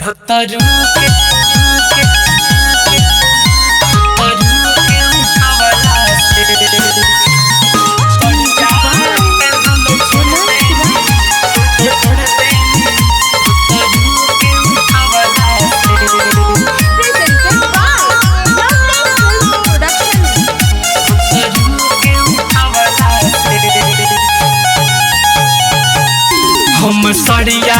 भक्तरू के उठावला से पड़ी जा के हम छोड़ दे भक्तरू के उठावला से Presented by Loveline Film Production. भक्तरू के उठावला से हम सड़िया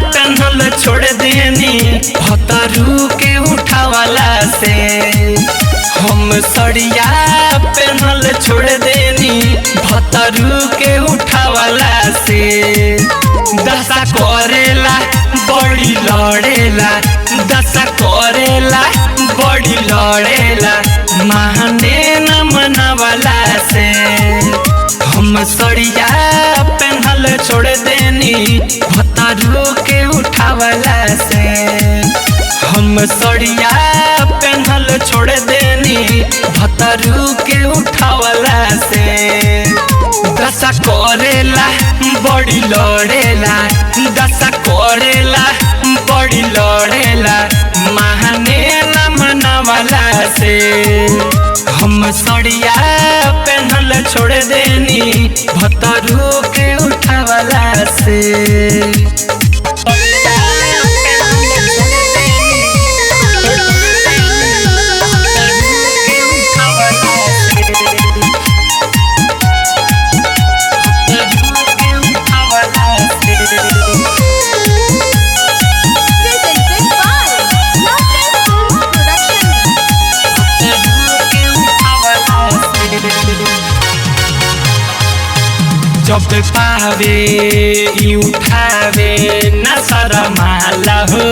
पेन्हल छोड़ देनी भक्तरू के उठावला से हम सड़िया पेन्हल छोड़ देनी भक्तरू के उठावला से दशा करेला बड़ी लड़ेला दशा करेला बड़ी लड़ेला माने न मनावला से हम सड़िया पेन्हल छोड़ देनी भक्तरू के उठावला से हम सड़िया पेन्हल छोड़ देनी भक्तरू के उठावला से दशा करेला बड़ी लड़ेला दशा करेला बड़ी लड़ेला माने न मनावला से हम सड़िया पेन्हल छोड़ देनी भक्तरू के उठावला से Presented by Loveline Film Production. जब पावे ई उठावे न शरमाला हो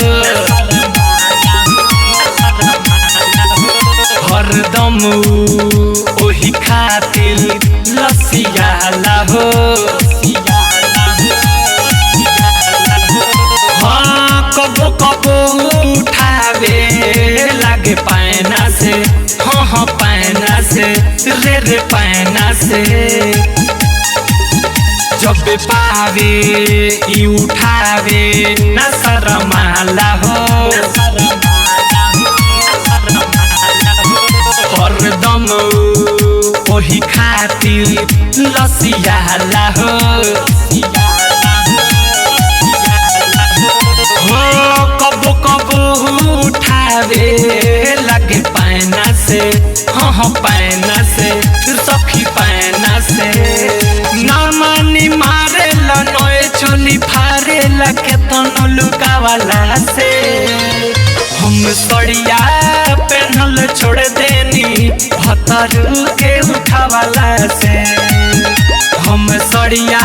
हरदम ओही खातिर लसियाला हो हाँ कबो कबो उठावे लागे पैना से हाँ पैना से रे पैना से जब पावे ई उठावे न शरमाला हो हरदम ओही खातिर लसियाला हो कबो कबो उठावे लगे पैना से हाँ पैना से सखी पैना से नामानी मारे नोए चोली फारे लगे तनो लुकावला से हम सड़िया पेन्हल छोड़ देनी भक्तरू के उठावला से हम सड़िया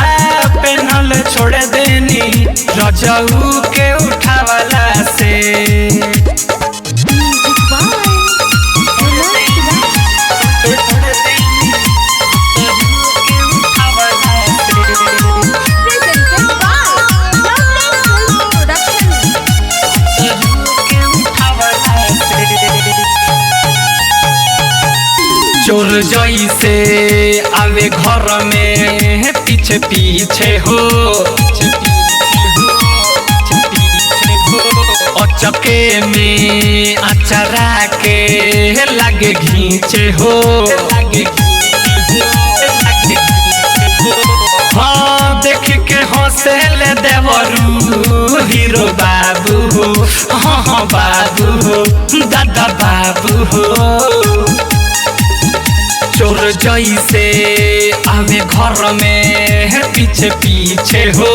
पेन्हल छोड़ देनी रजऊ के उठावला से Music by Presented by Loveline Film Production. चोर जैसे आवे घर में पीछे पीछे हो अचके में अचरा के लागे घींचे हो हाँ देख के हंसेले देवरू हीरो बाबू हो हाँ बाबू हो दादा बाबू हो चोर जैसे आवे घर में पीछे पीछे हो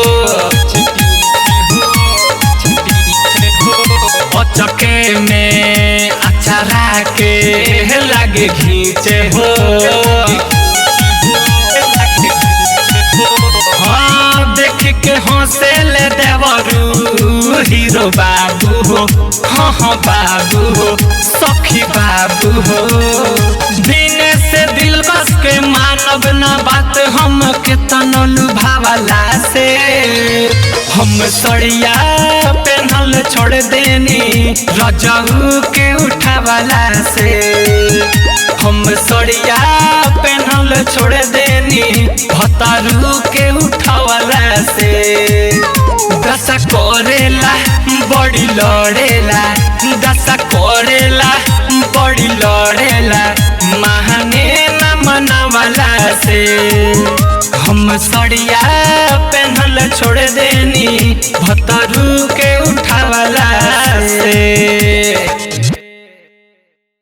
अचके में अचरा के लागे घींचे हो हाँ देख के हंसेले देवरू हीरो बाबू हो हाँ बाबू हो सखी बाबू हो दिन से दिल बस के मानव न बात हम के तनो लुभावला से हम सड़िया पेन्हल छोड़ देनी रजऊ के उठावला से हम सड़िया पेन्हल छोड़ देनी देनी भतारू के उठावला से। दशा करेला बड़ी लड़ेला, दशा करेला बड़ी लड़ेला, महाने न मनवाला से। हम सड़िया पहनल छोड़ देनी भतारू के उठावला